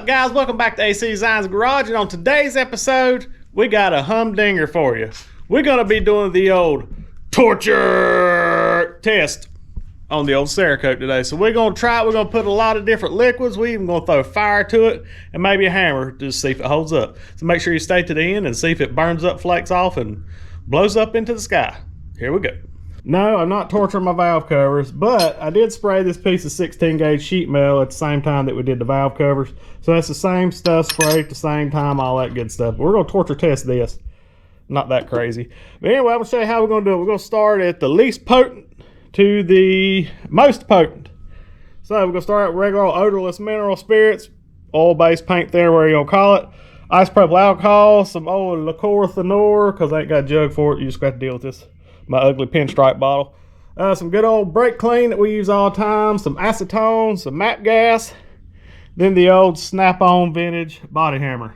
up, guys? Welcome back to AC Design's Garage, and on today's episode we got a humdinger for you. We're gonna be doing the old torture test on the old CERAKOTE today. So we're gonna try it. We're gonna put a lot of different liquids. We even gonna throw fire to it and maybe a hammer to see if it holds up. So make sure you stay to the end and see if it burns up, flakes off, and blows up into the sky. Here we go. No, I'm not torturing my valve covers, but I did spray this piece of 16 gauge sheet metal at the same time that we did the valve covers. So that's the same stuff sprayed at the same time, all that good stuff. We're gonna torture test this. Not that crazy. But anyway, I'm gonna show you how we're gonna do it. We're gonna start at the least potent to the most potent. So we're gonna start out with regular odorless mineral spirits, oil-based paint thinner, whatever you gonna call it. Isopropyl alcohol, some old Lacquer thinner, because I ain't got a jug for it. You just got to deal with this, my ugly pinstripe bottle. Some good old brake clean that we use all the time, some acetone, some MAP gas, then the old snap-on vintage body hammer.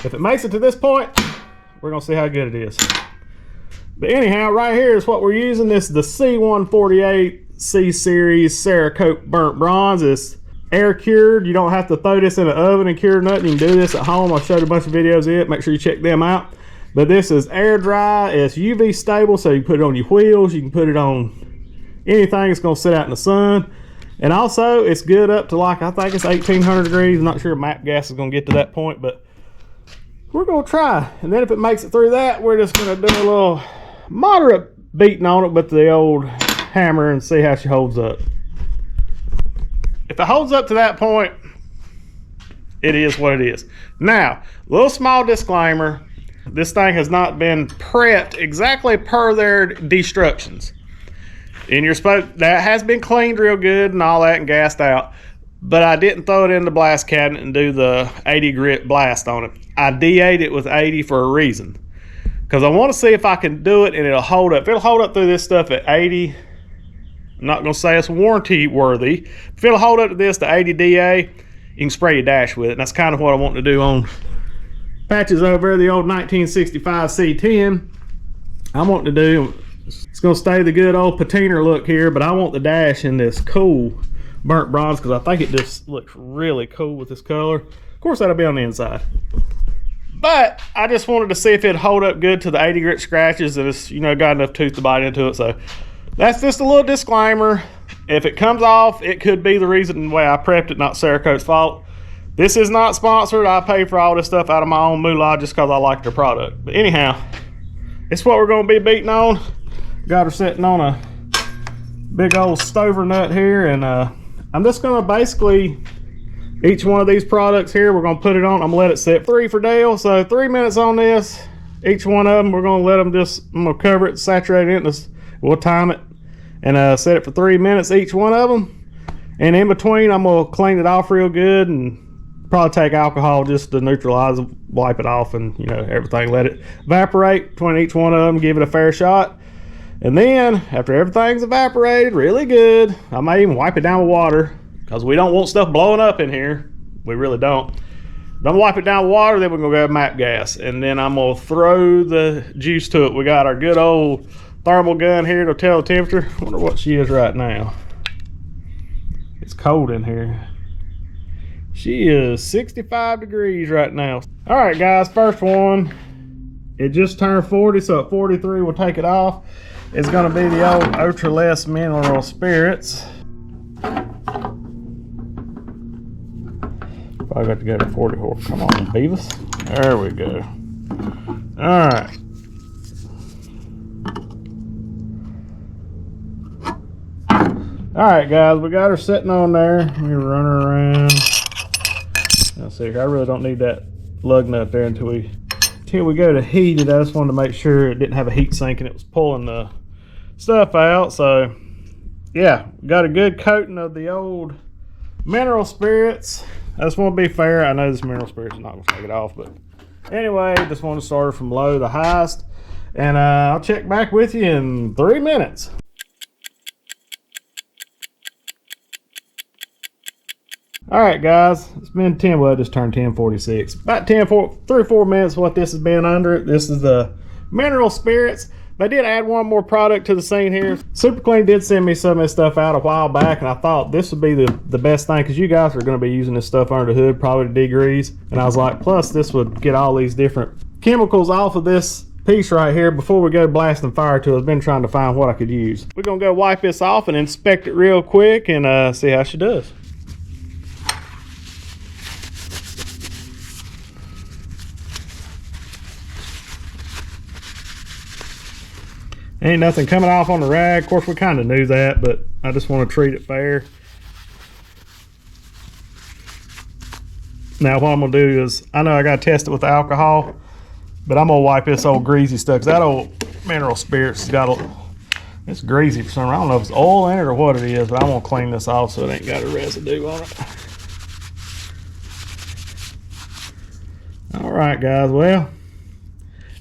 If it makes it to this point, we're gonna see how good it is. But anyhow, right here is what we're using. This is the C148 C Series CERAKOTE burnt bronze. It's air cured. You don't have to throw this in an oven and cure nothing. You can do this at home. I showed a bunch of videos of it. Make sure you check them out. But this is air dry. It's UV stable, so you can put it on your wheels. You can put it on anything that's gonna sit out in the sun. And also, it's good up to, like, I think it's 1800 degrees. I'm not sure MAP gas is gonna get to that point, but we're gonna try. And then if it makes it through that, we're just gonna do a little moderate beating on it with the old hammer and see how she holds up. If it holds up to that point, it is what it is. Now, a little small disclaimer. This thing has not been prepped exactly per their destructions. And you're supposed, that has been cleaned real good and all that and gassed out. But I didn't throw it in the blast cabinet and do the 80 grit blast on it. I DA'd it with 80 for a reason. Because I want to see if I can do it and it'll hold up. If it'll hold up through this stuff at 80, I'm not going to say it's warranty worthy. If it'll hold up to this, the 80 DA, you can spray your dash with it. And that's kind of what I want to do on patches over there, the old 1965 C10. I'm wanting to do, it's going to stay the good old patina look here, but I want the dash in this cool burnt bronze because I think it just looks really cool with this color. Of course, that'll be on the inside. But I just wanted to see if it'd hold up good to the 80 grit scratches and it's, you know, got enough tooth to bite into it. So that's just a little disclaimer. If it comes off, it could be the reason why I prepped it, not CERAKOTE's fault. This is not sponsored. I pay for all this stuff out of my own moolah just because I like their product. But anyhow, it's what we're going to be beating on. Got her sitting on a big old stover nut here, and I'm just going to basically, each one of these products here, we're going to put it on. I'm going to let it sit 3 for Dale. So 3 minutes on this. Each one of them, we're going to let them just, I'm going to cover it, saturate it, we'll time it, and set it for 3 minutes, each one of them. And in between, I'm going to clean it off real good and probably take alcohol just to neutralize, wipe it off, and, you know, everything. Let it evaporate between each one of them, give it a fair shot. And then, after everything's evaporated really good, I may even wipe it down with water because we don't want stuff blowing up in here. We really don't. I'm gonna wipe it down with water, then we're gonna grab MAP gas, and then I'm gonna throw the juice to it. We got our good old thermal gun here to tell the temperature. I wonder what she is right now. It's cold in here. She is 65 degrees right now. All right, guys, first one. It just turned 40, so at 43 we'll take it off. It's gonna be the old ultra-less mineral spirits. Probably got to go to 44. Come on, Beavis. There we go. All right. All right, guys, we got her sitting on there. Let me run her around. Now, see, I really don't need that lug nut there until we go to heat it. I just wanted to make sure it didn't have a heat sink and it was pulling the stuff out. So, yeah, got a good coating of the old mineral spirits. I just want to be fair. I know this mineral spirits is not going to take it off, but anyway, just want to start from low to highest. And I'll check back with you in 3 minutes. All right, guys, it's been 10, well, it just turned 10:46. About 3 or 4 minutes what this has been under it. This is the mineral spirits. They did add one more product to the scene here. Super Clean did send me some of this stuff out a while back, and I thought this would be the best thing because you guys are going to be using this stuff under the hood, probably to degrease. And I was like, plus this would get all these different chemicals off of this piece right here before we go blasting fire to it. I've been trying to find what I could use. We're going to go wipe this off and inspect it real quick and see how she does. Ain't nothing coming off on the rag. Of course, we kind of knew that, but I just want to treat it fair. Now, what I'm going to do is, I know I got to test it with the alcohol, but I'm going to wipe this old greasy stuff, because that old mineral spirits has got it's greasy for some reason. I don't know if it's oil in it or what it is, but I'm going to clean this off so it ain't got a residue on it. All right, guys. Well,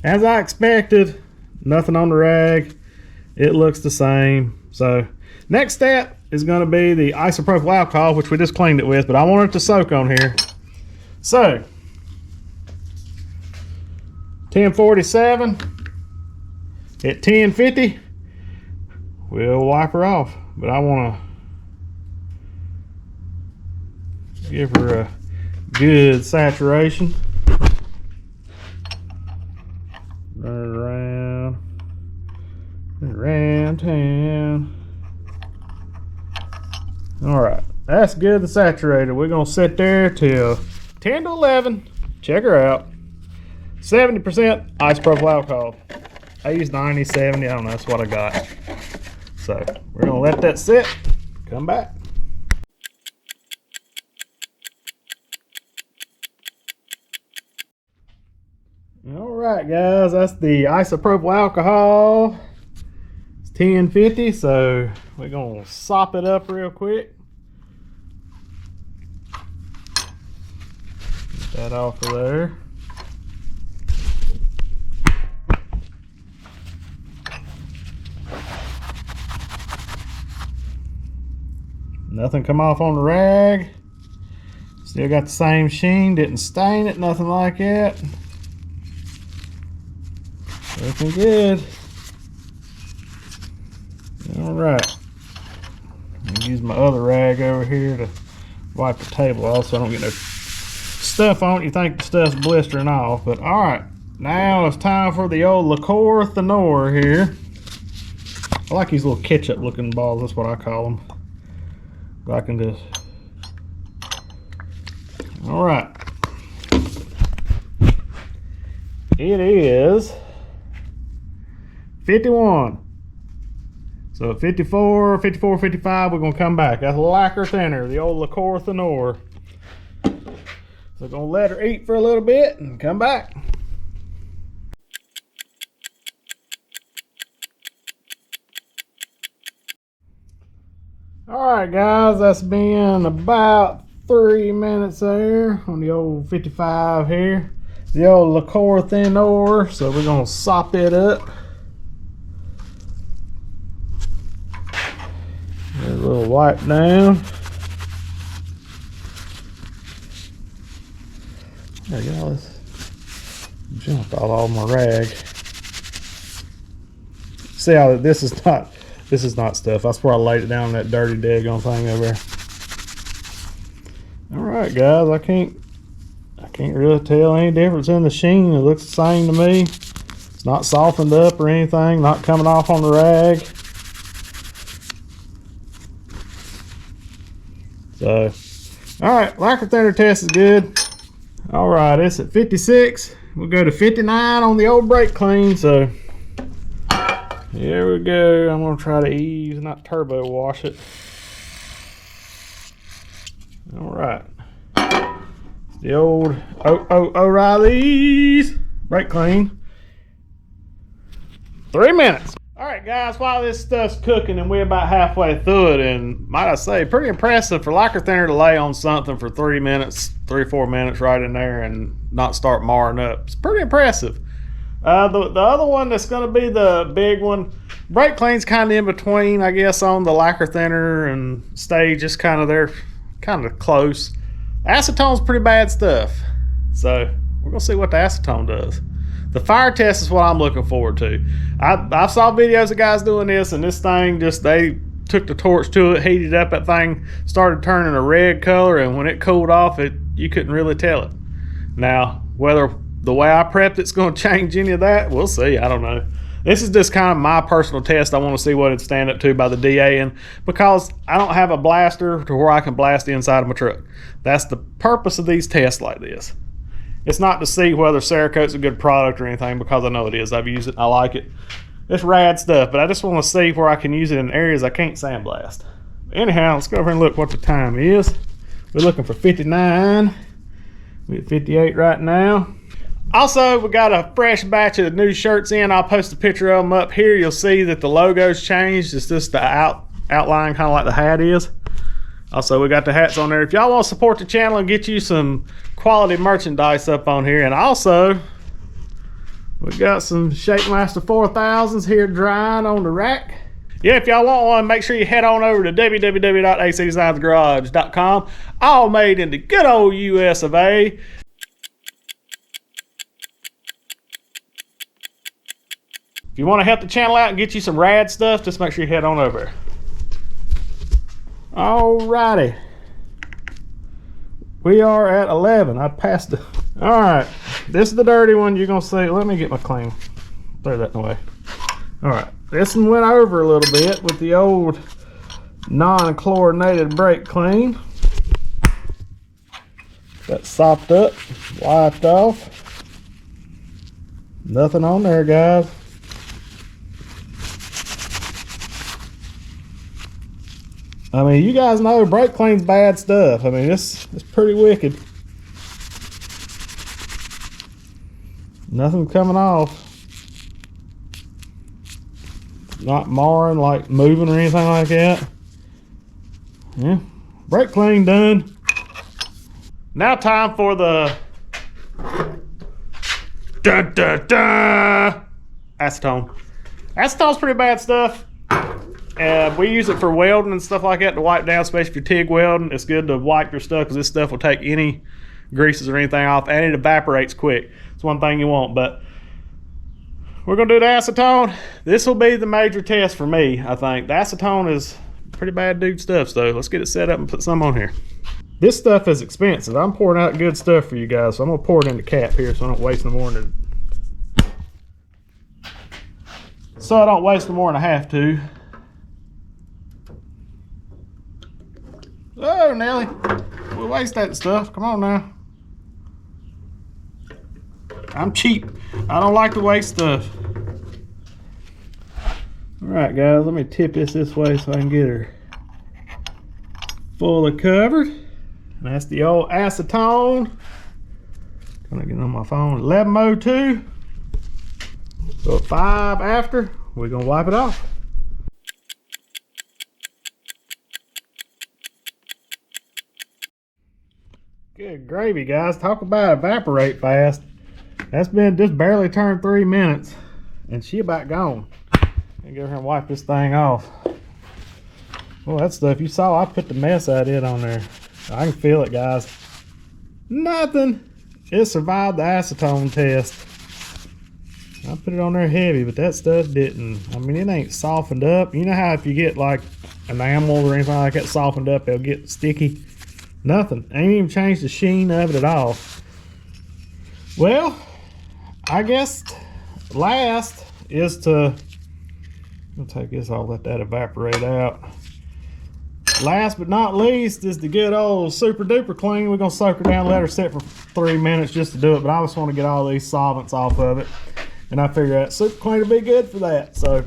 as I expected, nothing on the rag. It looks the same. So next step is going to be the isopropyl alcohol, which we just cleaned it with, but I want it to soak on here. So 1047 at 1050, we'll wipe her off, but I want to give her a good saturation. Run around town. All right, that's good and saturated. We're gonna sit there till 10 to 11. Check her out. 70% isopropyl alcohol. I use 90, 70. I don't know. That's what I got. So we're gonna let that sit. Come back. All right, guys, that's the isopropyl alcohol. It's 1050, so we're gonna sop it up real quick. Get that off of there. Nothing come off on the rag. Still got the same sheen, didn't stain it, nothing like that. Looking good. All right. I'll use my other rag over here to wipe the table off so I don't get no stuff on it. You think the stuff's blistering off, but all right. Now it's time for the old Lacquer thinner here. I like these little ketchup looking balls. That's what I call them. I can just. All right. It is 51. So at 54, 54, 55, we're going to come back. That's Lacquer thinner, the old Lacquer thinner. So we're going to let her eat for a little bit and come back. Alright guys, that's been about 3 minutes there on the old 55 here. The old Lacquer thinner, so we're going to sop it up. A little wipe down. There you go. This jumped all over my rag. See how this is not stuff. I swear I laid it down on that dirty daggone thing over there. All right, guys. I can't really tell any difference in the sheen. It looks the same to me. It's not softened up or anything. Not coming off on the rag. So, all right, Lacquer thinner test is good. All right, it's at 56. We'll go to 59 on the old brake clean. So, here we go. I'm gonna try to ease, not turbo wash it. All right, the old O'Reilly's brake clean. 3 minutes. All right, guys, while this stuff's cooking and we're about halfway through it, and might I say, pretty impressive for Lacquer thinner to lay on something for 3 minutes, 3-4 minutes right in there and not start marring up. It's pretty impressive. The other one that's going to be the big one, brake clean's kind of in between, I guess, on the Lacquer thinner and stage, just kind of there, kind of close. Acetone's pretty bad stuff, so we're going to see what the acetone does. The fire test is what I'm looking forward to. I saw videos of guys doing this, and this thing just, they took the torch to it, heated up, that thing started turning a red color, and when it cooled off, you couldn't really tell it. Now, whether the way I prepped it's going to change any of that, we'll see. I don't know. This is just kind of my personal test. I want to see what it'd stand up to by the DA, and because I don't have a blaster to where I can blast the inside of my truck. That's the purpose of these tests like this. It's not to see whether CERAKOTE's a good product or anything, because I know it is. I've used it and I like it. It's rad stuff, but I just want to see where I can use it in areas I can't sandblast. Anyhow, let's go over and look what the time is. We're looking for 59. We're at 58 right now. Also, we got a fresh batch of new shirts in. I'll post a picture of them up here. You'll see that the logo's changed. It's just the outline, kind of like the hat is. Also, we got the hats on there. If y'all want to support the channel and get you some quality merchandise up on here. And also, we got some Shapemaster 4000s here drying on the rack. Yeah, if y'all want one, make sure you head on over to www.acdesignsgarage.com. All made in the good old US of A. If you want to help the channel out and get you some rad stuff, just make sure you head on over. Alrighty. We are at 11. I passed it. Alright. This is the dirty one. You're going to see. Let me get my clean. Throw that in the way. Alright. This one went over a little bit with the old non-chlorinated brake clean. Got sopped up. Wiped off. Nothing on there, guys. I mean, you guys know brake clean's bad stuff. I mean, it's pretty wicked. Nothing coming off. Not marring, like moving or anything like that. Yeah, brake clean done. Now time for the acetone. Acetone's pretty bad stuff. We use it for welding and stuff like that to wipe down, especially if you're TIG welding. It's good to wipe your stuff because this stuff will take any greases or anything off, and it evaporates quick. It's one thing you want, but we're going to do the acetone. This will be the major test for me, I think. The acetone is pretty bad dude stuff, so let's get it set up and put some on here. This stuff is expensive. I'm pouring out good stuff for you guys, so I'm going to pour it in the cap here so I don't waste no more than I have to. Oh, Nelly, we'll waste that stuff. Come on now. I'm cheap. I don't like to waste stuff. All right, guys, let me tip this way so I can get her fully covered. And that's the old acetone. Gonna get on my phone. 1102. So at 5 after, we're gonna wipe it off. Good gravy, guys. Talk about evaporate fast. That's been just barely turned 3 minutes, and she about gone. Let me go here and wipe this thing off. Well, that stuff you saw, I put the mess I did on there. I can feel it, guys. Nothing. It survived the acetone test. I put it on there heavy, but that stuff didn't. I mean, it ain't softened up. You know how if you get like enamel or anything like that softened up, it'll get sticky. Nothing. Ain't even changed the sheen of it at all. Well, I guess last is to, I'll take this off, let that evaporate out. Last but not least is the good old super duper clean. We're gonna soak her down, let her sit for 3 minutes just to do it, but I just want to get all these solvents off of it. And I figure that super clean will be good for that. So,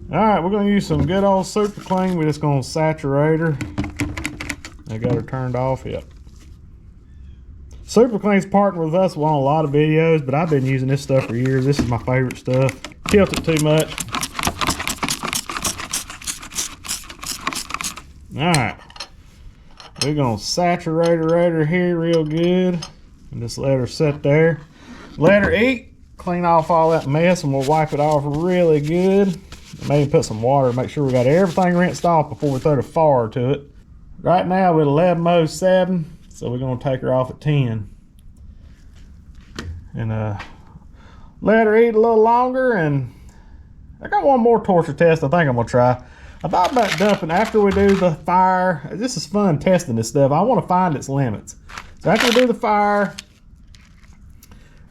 all right, we're gonna use some good old super clean. We're just gonna saturate her. I got her turned off. Yep. Super Clean's partnered with us on a lot of videos, but I've been using this stuff for years. This is my favorite stuff. Tilt it too much. Alright. We're going to saturate her right here real good. And just let her sit there. Let her eat. Clean off all that mess, and we'll wipe it off really good. Maybe put some water, make sure we got everything rinsed off before we throw the far to it. Right now we're at 11:07, so we're going to take her off at 10. And let her eat a little longer. And I got one more torture test I think I'm gonna try. I thought about dumping after we do the fire. This is fun testing this stuff. I want to find its limits. So after we do the fire,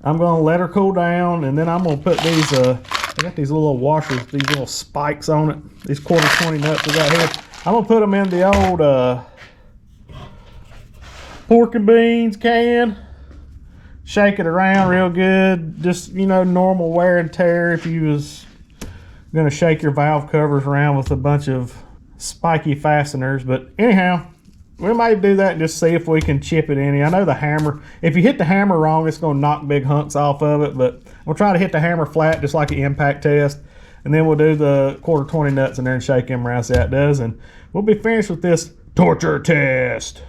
I'm gonna let her cool down, and then I'm gonna put these, I got these little washers, these little spikes on it. These 1/4 nuts we got here. I'm gonna put them in the old pork and beans can. Shake it around real good. Just, you know, normal wear and tear if you was gonna shake your valve covers around with a bunch of spiky fasteners. But anyhow, we might do that and just see if we can chip it any. I know the hammer, if you hit the hammer wrong, it's gonna knock big hunks off of it, but we'll try to hit the hammer flat just like an impact test. And then we'll do the 1/4 nuts in there and shake them around, see how it does. And we'll be finished with this torture test.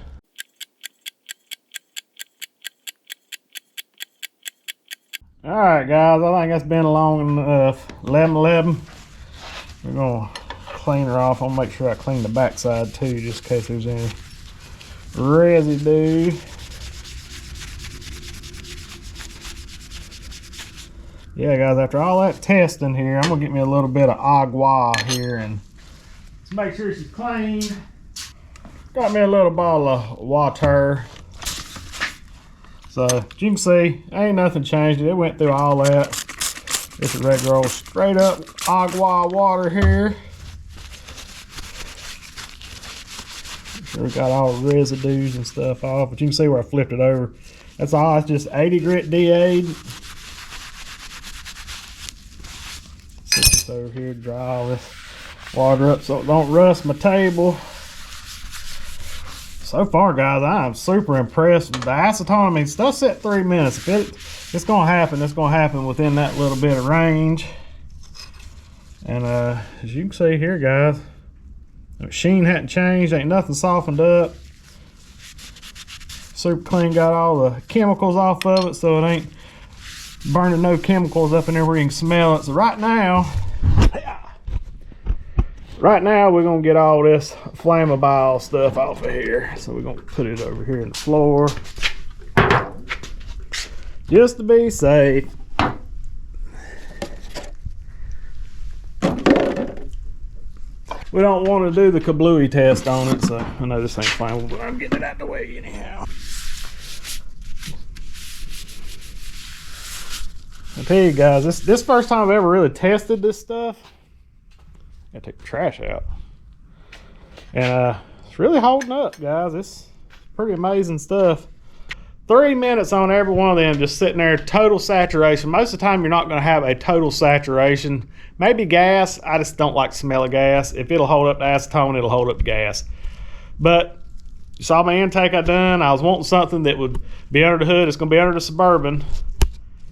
All right, guys, I think that's been long enough. 11:11. We're gonna clean her off. I'll make sure I clean the backside too, just in case there's any residue. Yeah, guys, after all that testing here, I'm gonna get me a little bit of agua here and just make sure she's clean. Got me a little bottle of water. So, as you can see, ain't nothing changed. It went through all that. This is regular old straight up agua water here. Sure, got all the residues and stuff off, but you can see where I flipped it over. That's all. It's just 80 grit DA. Set this over here, dry all this water up so it don't rust my table. So far, guys, I am super impressed with the acetone. I mean, stuff set 3 minutes. If it's gonna happen, it's gonna happen within that little bit of range. And as you can see here, guys, the machine hadn't changed, ain't nothing softened up. Super clean, got all the chemicals off of it, so it ain't burning no chemicals up in there where you can smell it. So right now we're gonna get all this flammable stuff off of here. So we're gonna put it over here in the floor, just to be safe. We don't want to do the kablooey test on it, so I know this ain't flammable, but I'm getting it out of the way anyhow. I tell you guys, this first time I've ever really tested this stuff. I take the trash out, and it's really holding up, guys. It's pretty amazing stuff. 3 minutes on every one of them, just sitting there, total saturation. Most of the time you're not going to have a total saturation. Maybe gas. I just don't like the smell of gas. If it'll hold up the acetone, it'll hold up the gas. But you saw my intake I done. I was wanting something that would be under the hood. It's going to be under the Suburban.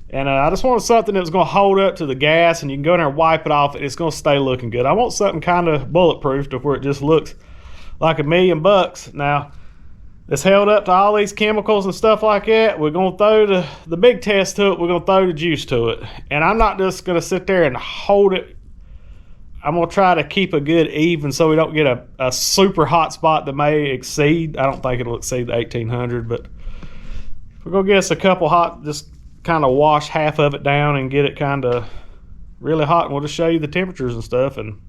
And I just wanted something that was going to hold up to the gas, and you can go in there and wipe it off, and it's going to stay looking good. I want something kind of bulletproof to where it just looks like $1,000,000. Now, it's held up to all these chemicals and stuff like that. We're going to throw the big test to it. We're going to throw the juice to it. And I'm not just going to sit there and hold it. I'm going to try to keep a good even so we don't get a super hot spot that may exceed. I don't think it'll exceed the 1800, but we're going to get us a couple hot, just kind of wash half of it down and get it kind of really hot, and we'll just show you the temperatures and stuff. And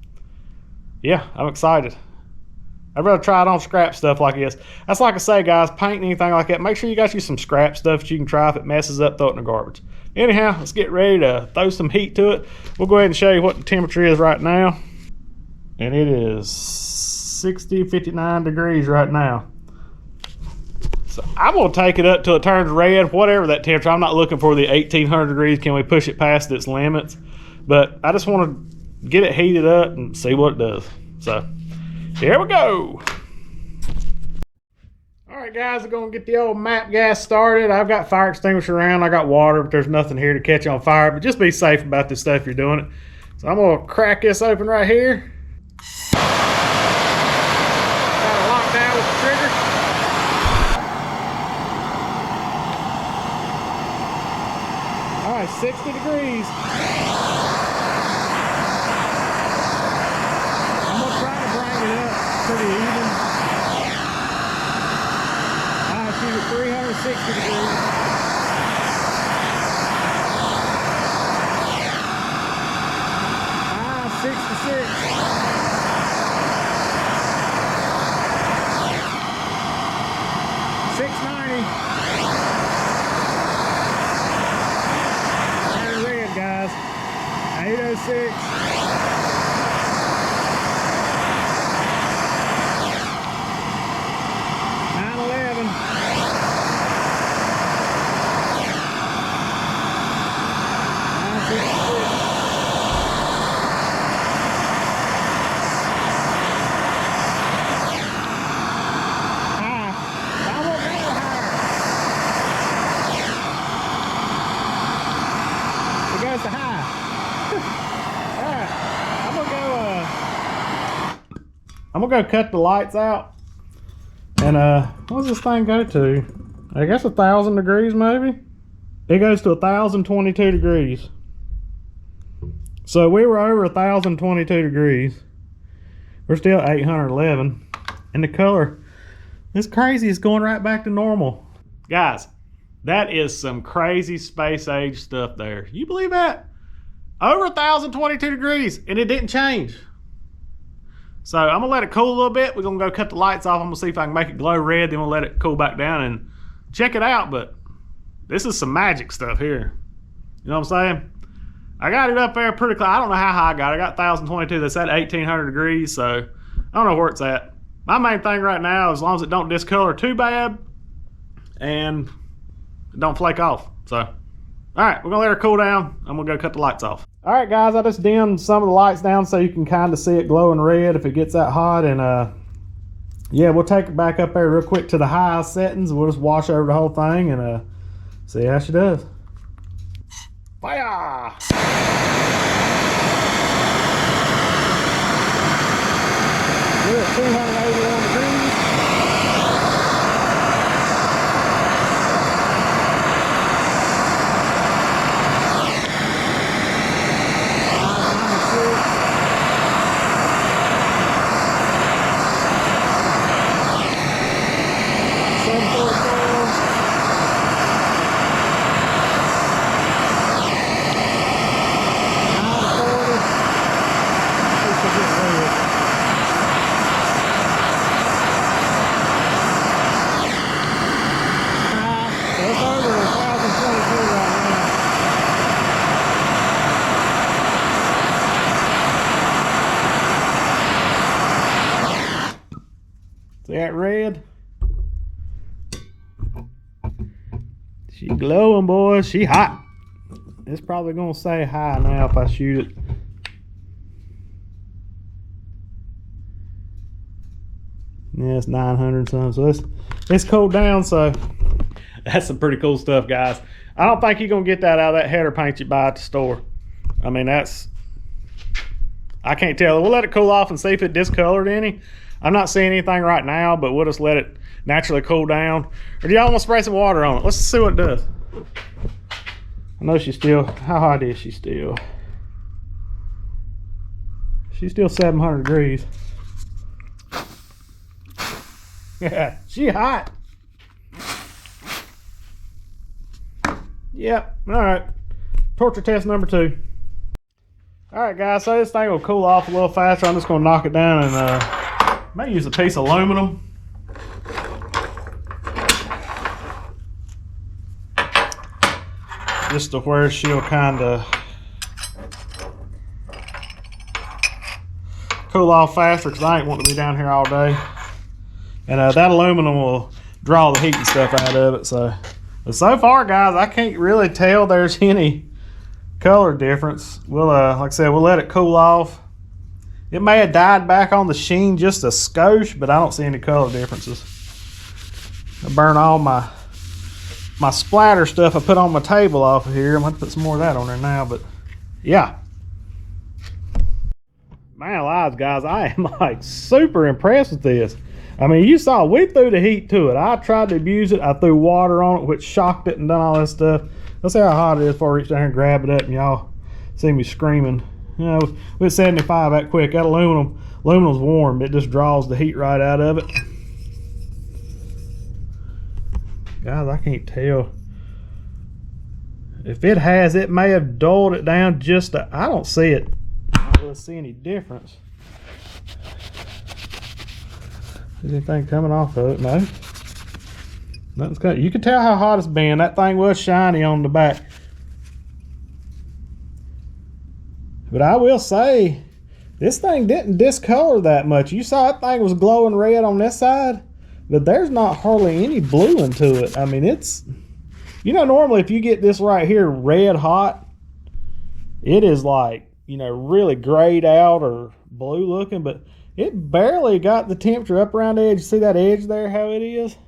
yeah, I'm excited. I'd rather try it on scrap stuff like this. That's like I say, guys, painting anything like that, make sure you got you some scrap stuff that you can try. If it messes up, throw it in the garbage. Anyhow, let's get ready to throw some heat to it. We'll go ahead and show you what the temperature is right now, and it is 59 degrees right now. So I'm going to take it up till it turns red, whatever that temperature. I'm not looking for the 1800 degrees. Can we push it past its limits? But I just want to get it heated up and see what it does. So here we go. All right, guys, we're going to get the old map gas started. I've got fire extinguisher around. I got water, but there's nothing here to catch on fire. But just be safe about this stuff if you're doing it. So I'm going to crack this open right here. Got it locked down with the trigger. All right, 60 degrees. I'm going to try to bring it up pretty even. I shoot at 360 degrees. I'm gonna go cut the lights out. And what does this thing go to? I guess 1,000 degrees maybe? It goes to 1,022 degrees. So we were over 1,022 degrees. We're still 811. And the color, it's crazy, it's going right back to normal. Guys, that is some crazy space age stuff there. You believe that? Over 1,022 degrees and it didn't change. So I'm gonna let it cool a little bit. We're gonna go cut the lights off. I'm gonna see if I can make it glow red, then we'll let it cool back down and check it out. But this is some magic stuff here. You know what I'm saying? I got it up there pretty close. I don't know how high I got it. I got 1,022. That's at 1,800 degrees. So I don't know where it's at. My main thing right now, as long as it don't discolor too bad and it don't flake off. So, all right, we're gonna let her cool down. I'm gonna go cut the lights off. All right, guys, I just dimmed some of the lights down so you can kind of see it glowing red if it gets that hot. And yeah, we'll take it back up there real quick to the high settings. We'll just wash over the whole thing and see how she does. Fire! We're at 281 degrees. See that red? She glowing, boys. She hot. It's probably gonna say high now if I shoot it. Yeah, it's 900 something. So it's cooled down. So that's some pretty cool stuff, guys. I don't think you're gonna get that out of that header paint you buy at the store. I mean, I can't tell. We'll let it cool off and see if it discolored any. I'm not seeing anything right now, but we'll just let it naturally cool down. Or do y'all want to spray some water on it? Let's see what it does. I know she's still, how hot is she still? She's still 700 degrees. Yeah, she hot. Yep, all right. Torture test number 2. All right, guys, so this thing will cool off a little faster. I'm just gonna knock it down and may use a piece of aluminum. Just to where she'll kind of cool off faster because I ain't wanting to be down here all day. And that aluminum will draw the heat and stuff out of it. So, but so far, guys, I can't really tell there's any color difference. We'll, like I said, we'll let it cool off. It may have died back on the sheen just a skosh, but I don't see any color differences. I burn all my splatter stuff I put on my table off of here. I'm going to put some more of that on there now, but yeah. Man alive, guys, I am like super impressed with this. I mean, you saw, we threw the heat to it. I tried to abuse it. I threw water on it, which shocked it and done all that stuff. Let's see how hot it is before I reach down here and grab it up and y'all see me screaming. You know, with 75 that quick, that aluminum's warm. It just draws the heat right out of it. Guys, I can't tell. If it has, it may have dulled it down just a, I don't see it. I don't really see any difference. Is anything coming off of it? No. Nothing's coming. You can tell how hot it's been. That thing was shiny on the back. But I will say, this thing didn't discolor that much. You saw that thing was glowing red on this side, but there's not hardly any blue into it. I mean, it's, you know, normally if you get this right here red hot, it is like, you know, really grayed out or blue looking, but it barely got the temperature up around the edge. See that edge there, how it is?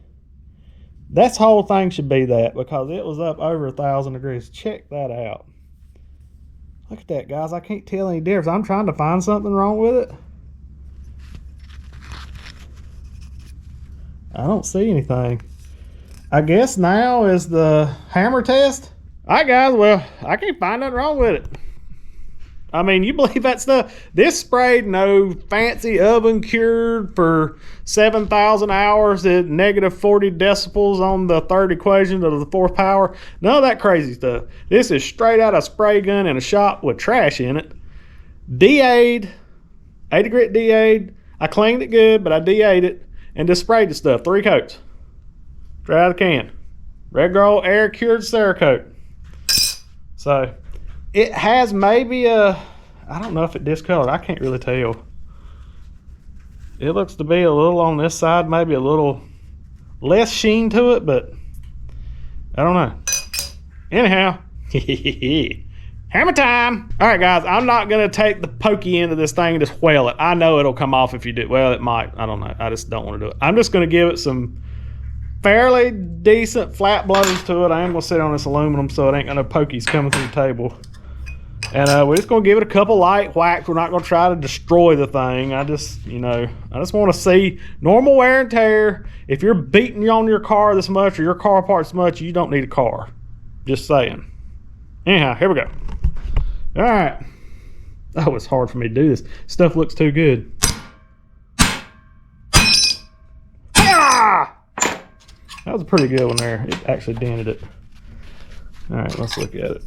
This whole thing should be that because it was up over 1,000 degrees. Check that out. Look at that, guys. I can't tell any difference. I'm trying to find something wrong with it. I don't see anything. I guess now is the hammer test. All right, guys, well, I can't find nothing wrong with it. I mean, you believe that stuff? This sprayed no fancy oven cured for 7,000 hours at negative 40 decibels on the third equation of the fourth power. None of that crazy stuff. This is straight out of a spray gun in a shop with trash in it. DA'd, 80 grit DA'd. I cleaned it good, but I DA'd it and just sprayed the stuff. 3 coats. Straight out of the can. Regular old air cured CERAKOTE. So it has maybe a, I don't know if it discolored. I can't really tell. It looks to be a little on this side, maybe a little less sheen to it, but I don't know. Anyhow, hammer time. All right, guys, I'm not going to take the pokey end of this thing and just whale it. I know it'll come off if you do. Well, it might. I don't know. I just don't want to do it. I'm just going to give it some fairly decent flat blows to it. I am going to sit on this aluminum so it ain't got no pokies coming through the table. And we're just going to give it a couple light whacks. We're not going to try to destroy the thing. I just want to see normal wear and tear. If you're beating on your car this much or your car parts this much, you don't need a car. Just saying. Anyhow, here we go. All right. Oh, it's hard for me to do this. Stuff looks too good. Ah! That was a pretty good one there. It actually dented it. All right, let's look at it.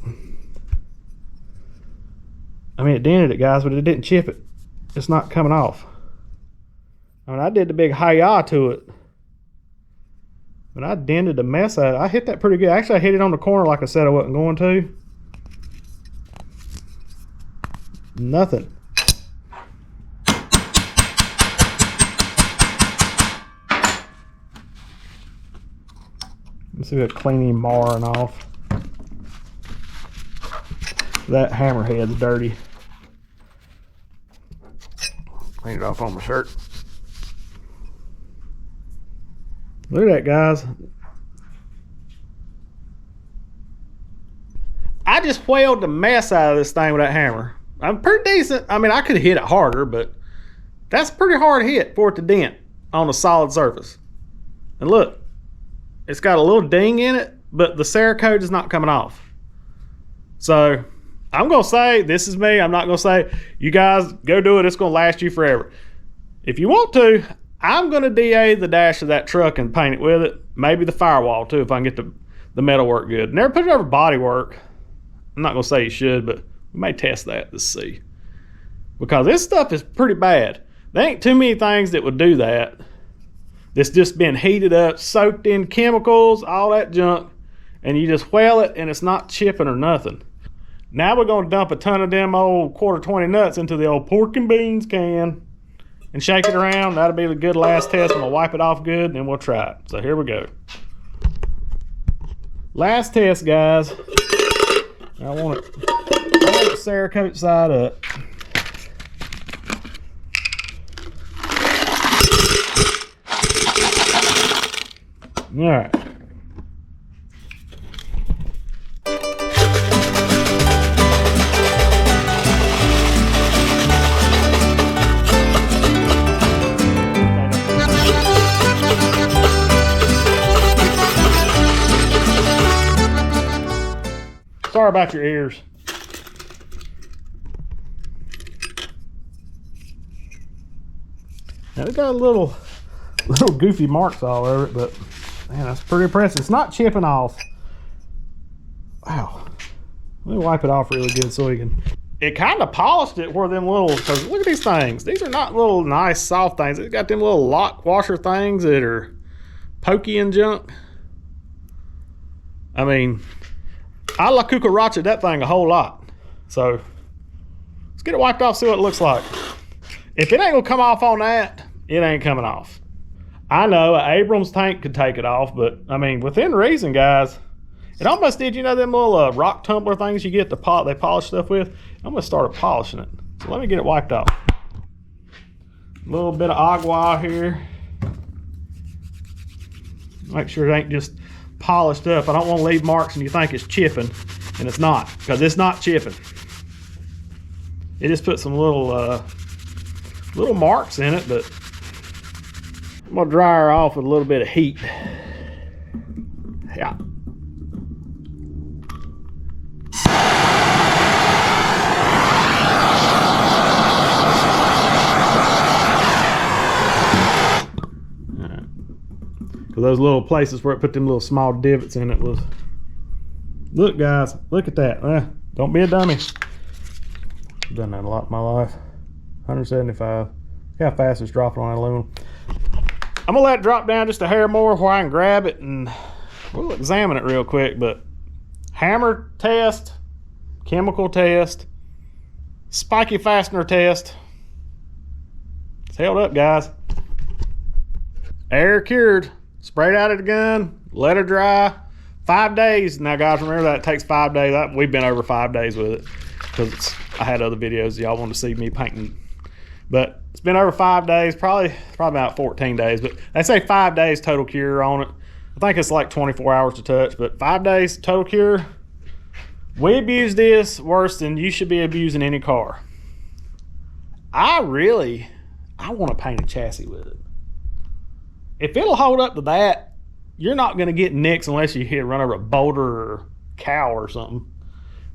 I mean, it dented it, guys, but it didn't chip it. It's not coming off. I mean, I did the big hi-ya to it. But I dented the mess out of it. I hit that pretty good. Actually, I hit it on the corner like I said I wasn't going to. Nothing. Let's see if it's cleaning marring off. That hammerhead's dirty. Clean it off on my shirt. Look at that, guys. I just whaled the mess out of this thing with that hammer. I'm pretty decent. I mean, I could have hit it harder, but that's a pretty hard hit for it to dent on a solid surface. And look, it's got a little ding in it, but the CERAKOTE is not coming off. So I'm going to say, this is me. I'm not going to say, you guys go do it. It's going to last you forever. If you want to, I'm going to DA the dash of that truck and paint it with it. Maybe the firewall too, if I can get the metal work good. Never put it over body work. I'm not going to say you should, but we may test that to see. Because this stuff is pretty bad. There ain't too many things that would do that. It's just been heated up, soaked in chemicals, all that junk, and you just whale it and it's not chipping or nothing. Now we're going to dump a ton of them old quarter 20 nuts into the old pork and beans can and shake it around. That'll be the good last test. I'm going to wipe it off good and then we'll try it. So here we go. Last test, guys. I want the CERAKOTE side up. All right. Sorry about your ears. Now it got a little goofy marks all over it, but man, that's pretty impressive. It's not chipping off. Wow. Let me wipe it off really good so we can. It kind of polished it where them little, because look at these things. These are not little nice soft things. It's got them little lock washer things that are pokey and junk. I mean, I la cucaracha that thing a whole lot. So let's get it wiped off, see what it looks like. If it ain't gonna come off on that, it ain't coming off. I know an Abrams tank could take it off, but I mean, within reason, guys. It almost did, you know, them little rock tumbler things you get they polish stuff with. I'm gonna start polishing it. So let me get it wiped off. A little bit of agua here. Make sure it ain't just polished up. I don't want to leave marks and you think it's chipping, and it's not, because it's not chipping. It just put some little marks in it, but I'm gonna dry her off with a little bit of heat. Yeah. Because those little places where it put them little small divots in it was. Look, guys, look at that. Don't be a dummy. I've done that a lot in my life. 175. See how fast it's dropping on aluminum. I'm gonna let it drop down just a hair more where I can grab it and we'll examine it real quick. But hammer test, chemical test, spiky fastener test. It's held up, guys. Air cured. Sprayed out of the gun, let her dry. 5 days. Now, guys, remember that it takes 5 days. We've been over 5 days with it because I had other videos y'all want to see me painting. But it's been over 5 days, probably about 14 days. But they say 5 days total cure on it. I think it's like 24 hours to touch, but 5 days total cure. We abuse this worse than you should be abusing any car. I want to paint a chassis with it. If it'll hold up to that, you're not going to get nicks unless you run over a boulder or cow or something.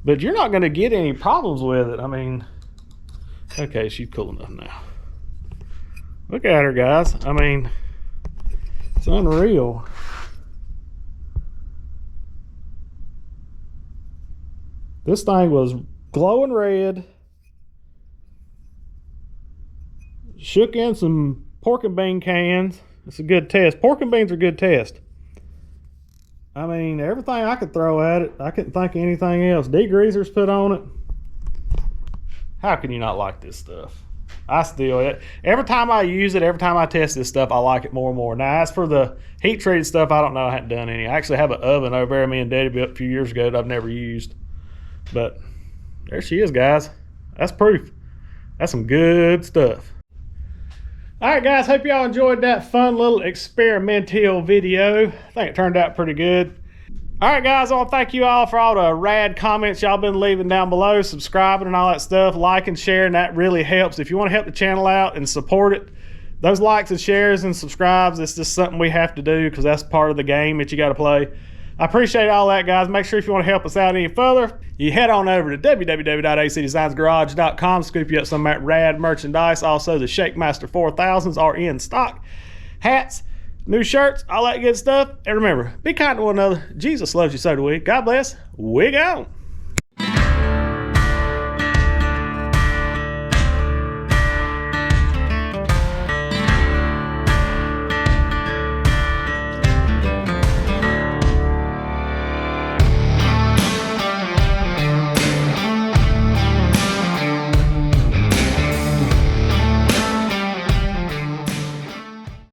But you're not going to get any problems with it. I mean, okay, she's cool enough now. Look at her, guys. I mean, it's unreal. This thing was glowing red. Shook in some pork and bean cans. It's a good test. Pork and beans are a good test. I mean, everything I could throw at it. I couldn't think of anything else. Degreaser's put on it. How can you not like this stuff? I still, every time I use it, every time I test this stuff, I like it more and more. Now, as for the heat treated stuff, I don't know. I haven't done any. I actually have an oven over there me and Daddy built a few years ago that I've never used. But there she is, guys. That's proof. That's some good stuff. All right, guys, hope y'all enjoyed that fun little experimental video. I think it turned out pretty good. All right, guys, I want to thank you all for all the rad comments y'all been leaving down below, subscribing and all that stuff, liking, sharing. That really helps. If you want to help the channel out and support it, those likes and shares and subscribes, it's just something we have to do because that's part of the game that you got to play. I appreciate all that, guys. Make sure if you want to help us out any further, you head on over to www.acdesignsgarage.com, scoop you up some of that rad merchandise. Also, the Shakemaster 4000s are in stock. Hats, new shirts, all that good stuff. And remember, be kind to one another. Jesus loves you, so do we. God bless. We gone.